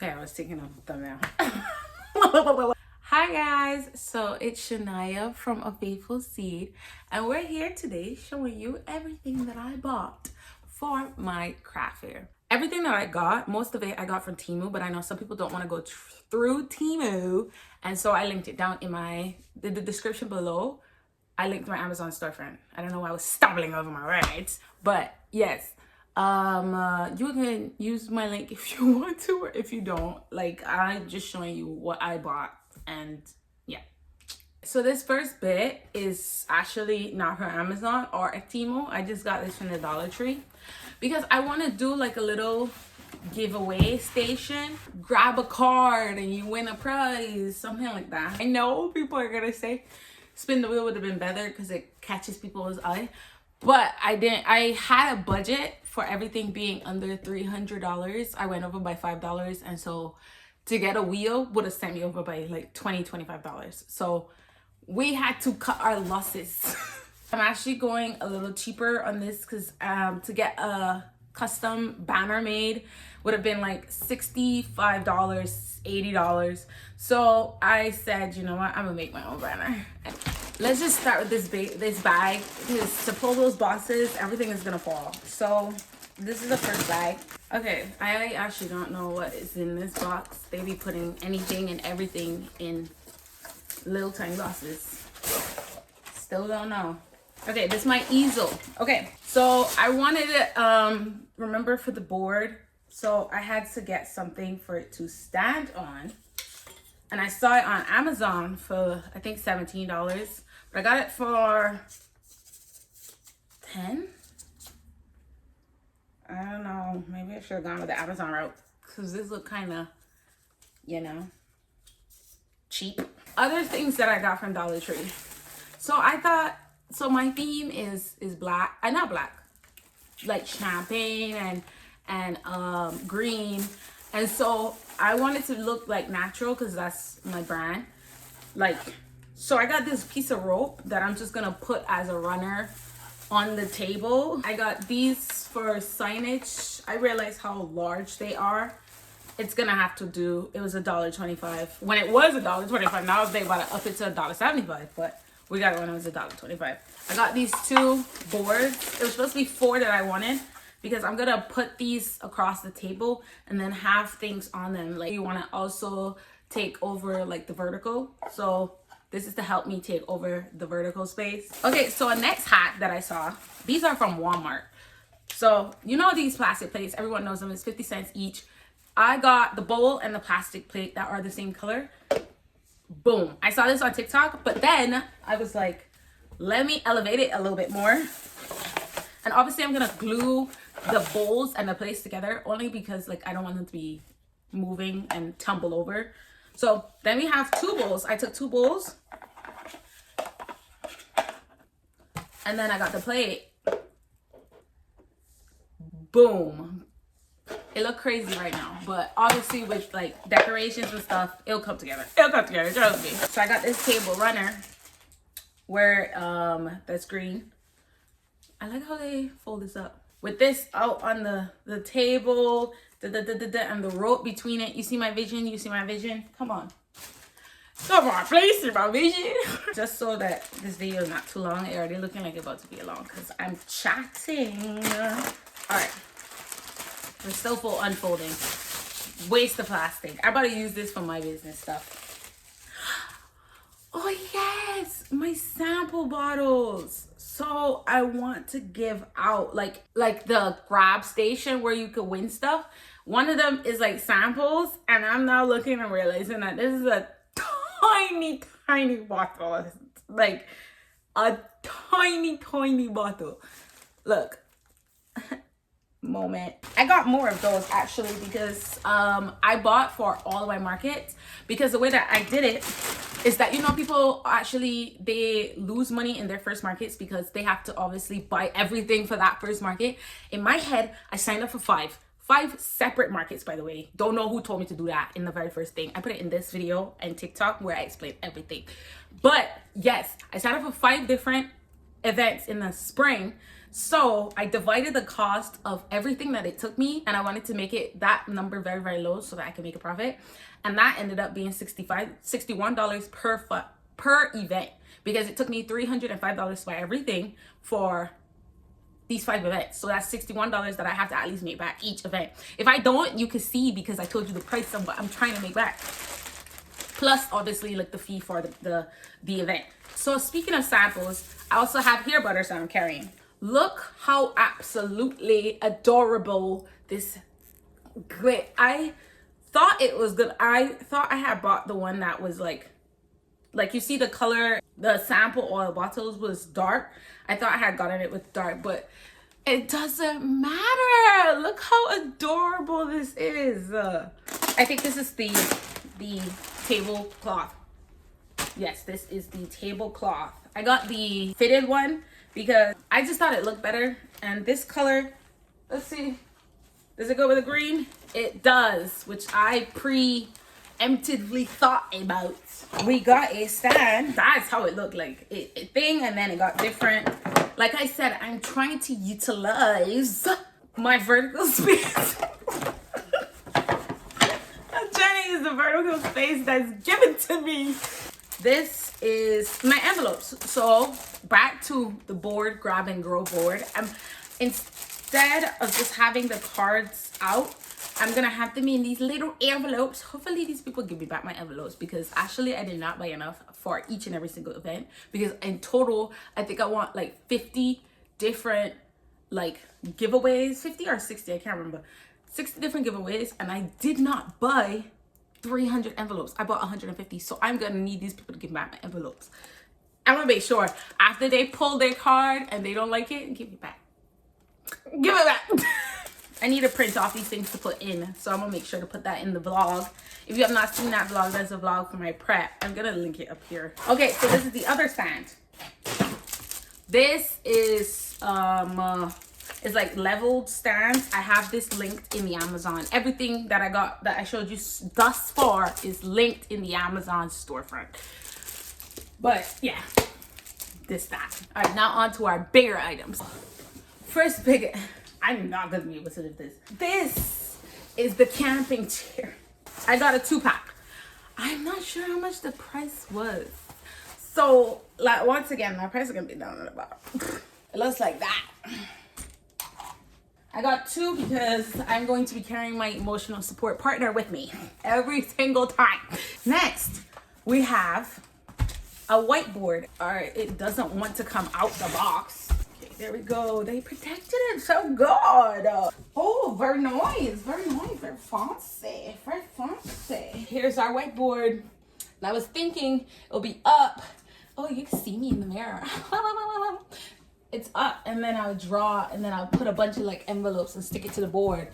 Okay, I was taking a thumbnail. Hi guys, so it's Shania from A Faithful Seed, and we're here today showing you everything that I bought for my craft fair. Everything that I got, most of it I got from Temu, but I know some people don't want to go through Temu, and so I linked it down in the description below. I linked my Amazon storefront. I don't know why I was stumbling over my words, but yes. You can use my link if you want to, or if you don't. Like, I'm just showing you what I bought, and yeah. So this first bit is actually not from Amazon or at Temu. I just got this from the Dollar Tree because I want to do like a little giveaway station. Grab a card and you win a prize, something like that. I know people are gonna say spin the wheel would have been better because it catches people's eye, but I didn't. I had a budget for everything being under $300. I went over by $5, and so to get a wheel would have sent me over by like $25. So we had to cut our losses. I'm actually going a little cheaper on this because to get a custom banner made would have been like $65, $80. So I said, you know what, I'm gonna make my own banner. Let's just start with this bag, because to pull those boxes, everything is gonna fall. So this is the first bag. Okay, I actually don't know what is in this box. They be putting anything and everything in little tiny boxes. Still don't know. Okay, this is my easel. Okay, so I wanted it, remember, for the board. So I had to get something for it to stand on. And I saw it on Amazon for, I think, $17. But I got it for 10. I don't know. Maybe I should have gone with the Amazon route, because this look kind of, you know, cheap. Other things that I got from Dollar Tree. So I thought, so my theme is black. Not black, like champagne and green. And so I wanted to look like natural because that's my brand. Like, so I got this piece of rope that I'm just gonna put as a runner on the table. I got these for signage. I realized how large they are. It's gonna have to do. It was $1.25 when it was $1.25. Now they about to up it to $1.75, but we got it when it was $1.25. I got these two boards. It was supposed to be 4 that I wanted, because I'm gonna put these across the table and then have things on them. Like, you wanna also take over like the vertical. So this is to help me take over the vertical space. Okay, so a next hat that I saw, these are from Walmart. So you know these plastic plates, everyone knows them, it's 50 cents each. I got the bowl and the plastic plate that are the same color. Boom, I saw this on TikTok, but then I was like, let me elevate it a little bit more. And obviously I'm gonna glue the bowls and the plates together, only because like I don't want them to be moving and tumble over. So then we have 2 bowls. I took 2 bowls, and then I got the plate. Boom. It look crazy right now, but obviously with like decorations and stuff, it'll come together. It'll come together, trust me. So I got this table runner where that's green. I like how they fold this up. With this out on the table, and the rope between it. You see my vision? You see my vision? Come on. Come on, please see my vision. Just so that this video is not too long. It already looking like it's about to be long because I'm chatting. Alright. We're still full unfolding. Waste of plastic. I'm about to use this for my business stuff. Oh yes! My sample bottles. So I want to give out like the grab station where you could win stuff. One of them is like samples, and I'm now looking and realizing that this is a tiny bottle. It's like a tiny bottle. Look. Moment. I got more of those actually because I bought for all of my markets, because the way that I did it is that, you know, people actually, they lose money in their first markets because they have to obviously buy everything for that first market. In my head, I signed up for 5 separate markets, by the way. Don't know who told me to do that in the very first thing. I put it in this video and TikTok where I explain everything. But yes, I signed up for 5 different events in the spring. So I divided the cost of everything that it took me, and I wanted to make it that number very, very low so that I can make a profit. And that ended up being $61 per event, because it took me $305 to buy everything for these 5 events. So that's $61 that I have to at least make back each event. If I don't, you can see, because I told you the price of what I'm trying to make back, plus obviously like the fee for the event. So speaking of samples, I also have hair butters that I'm carrying. Look how absolutely adorable this grit. I thought it was good. I thought I had bought the one that was like you see the color, the sample oil bottles was dark. I thought I had gotten it with dark, but it doesn't matter. Look how adorable this is. I think this is the tablecloth. Yes, this is the tablecloth. I got the fitted one because I just thought it looked better. And this color, let's see, does it go with the green? It does, which I preemptively thought about. We got a stand. That's how it looked like. It thing, and then it got different. Like I said, I'm trying to utilize my vertical space. I'm trying to use the vertical space that's given to me. This is my envelopes. So back to the board, grab and grow board. Instead of just having the cards out, I'm gonna have them in these little envelopes. Hopefully these people give me back my envelopes, because actually I did not buy enough for each and every single event, because in total I think I want like 50 different like giveaways, 50 or 60, I can't remember, 60 different giveaways, and I did not buy 300 envelopes. I bought 150. So I'm gonna need these people to give me back my envelopes. I'm gonna make sure after they pull their card and they don't like it, give it back. Give it back. I need to print off these things to put in, so I'm gonna make sure to put that in the vlog. If you have not seen that vlog, there's a vlog for my prep. I'm gonna link it up here. Okay, so this is the other stand. This is it's like leveled stands. I have this linked in the Amazon. Everything that I got, that I showed you thus far, is linked in the Amazon storefront. But yeah, that. All right, now on to our bigger items. First big, I'm not gonna be able to lift this. This is the camping chair. I got a 2-pack. I'm not sure how much the price was. So like, once again, my price is gonna be down at the bottom. It looks like that. I got 2 because I'm going to be carrying my emotional support partner with me every single time. Next, we have a whiteboard. All right, it doesn't want to come out the box. Okay, there we go. They protected it so good. Oh, very nice, very nice, very fancy, very fancy. Here's our whiteboard. And I was thinking it'll be up. Oh, you can see me in the mirror. It's up, and then I'll draw, and then I'll put a bunch of like envelopes and stick it to the board.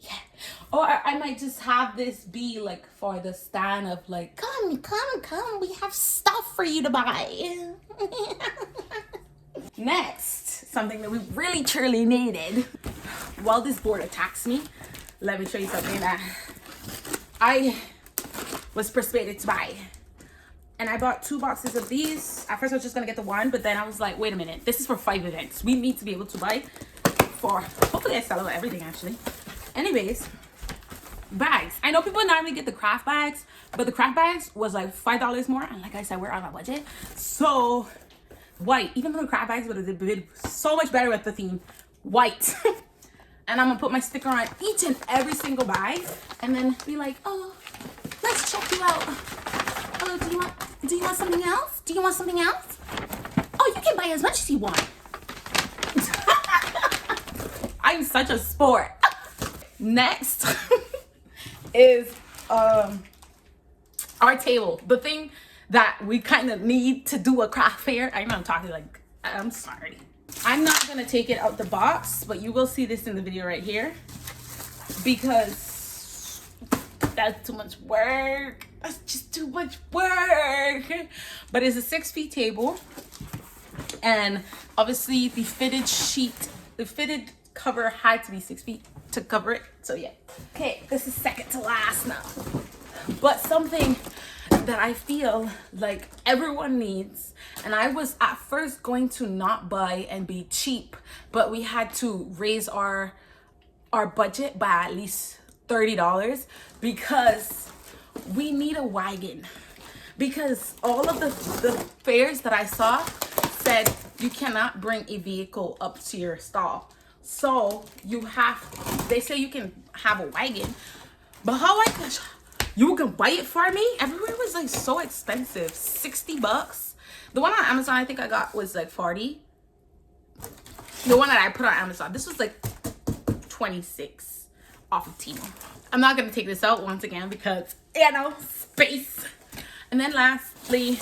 Yeah. Or I might just have this be like for the stand of like, come, we have stuff for you to buy. Next, something that we really truly needed. While this board attacks me, let me show you something that I was persuaded to buy. And I bought 2 boxes of these. At first I was just gonna get the one, but then I was like, wait a minute, this is for 5 events. We need to be able to buy for, hopefully I sell everything actually. Anyways, bags. I know people normally get the craft bags, but the craft bags was like $5 more. And like I said, we're on a budget. So white, even though the craft bags would have been so much better with the theme, white. And I'm gonna put my sticker on each and every single bag, and then be like, oh, let's check you out. Oh, do you want something else? Do you want something else? Oh, you can buy as much as you want. I'm such a sport. Next is our table. The thing that we kind of need to do a craft fair. I know I'm talking like, I'm sorry. I'm not gonna take it out the box, but you will see this in the video right here, because that's too much work. That's just too much work. But it's a 6-feet table, and obviously the fitted cover had to be 6 feet to cover it. So yeah. Okay, this is second to last now. But something that I feel like everyone needs. And I was at first going to not buy and be cheap, but we had to raise our budget by at least $30 because we need a wagon. Because all of the fairs that I saw said you cannot bring a vehicle up to your stall. So they say you can have a wagon, but how you can buy it for me? Everywhere was like so expensive, $60. The one on Amazon I think I got was like 40. The one that I put on Amazon, this was like 26 off of Temu. I'm not gonna take this out once again because, you know, space. And then lastly,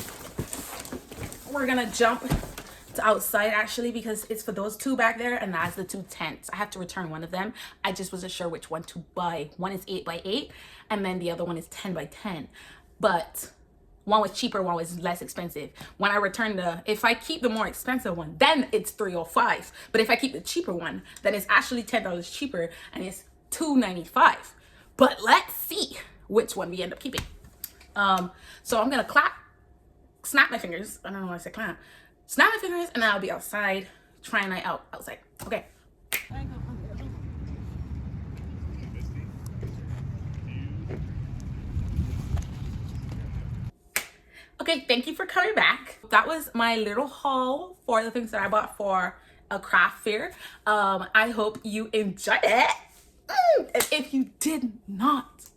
we're gonna jump to outside actually, because it's for those two back there, and that's the two tents. I have to return one of them. I just wasn't sure which one to buy. One is 8x8 and then the other one is 10x10, but one was cheaper, one was less expensive. When I return if I keep the more expensive one, then it's $305, but if I keep the cheaper one, then it's actually $10 cheaper and it's $295. But let's see which one we end up keeping. So I'm gonna snap my fingers. I don't know why I said clap. Snap my fingers, and then I'll be outside trying night out outside. Okay. Okay, thank you for coming back. That was my little haul for the things that I bought for a craft fair. I hope you enjoyed it. And if you did not,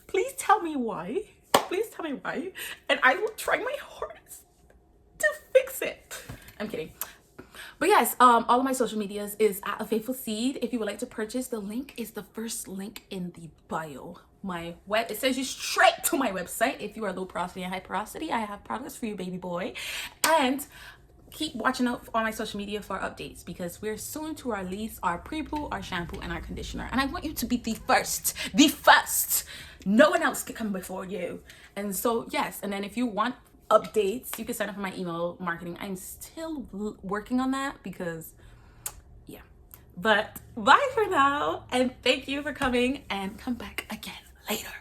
please tell me why. Please tell me why, and I will try my hardest to fix it. I'm kidding. But yes, all of my social medias is at A Faithful Seed. If you would like to purchase, the link is the first link in the bio. It sends you straight to my website. If you are low porosity and high porosity, I have products for you, baby boy. And keep watching out on my social media for updates, because we're soon to release our pre-poo, our shampoo, and our conditioner. And I want you to be the first. No one else can come before you. And so yes, and then if you want updates, you can sign up for my email marketing. I'm still working on that because yeah. But bye for now, and thank you for coming, and come back again later.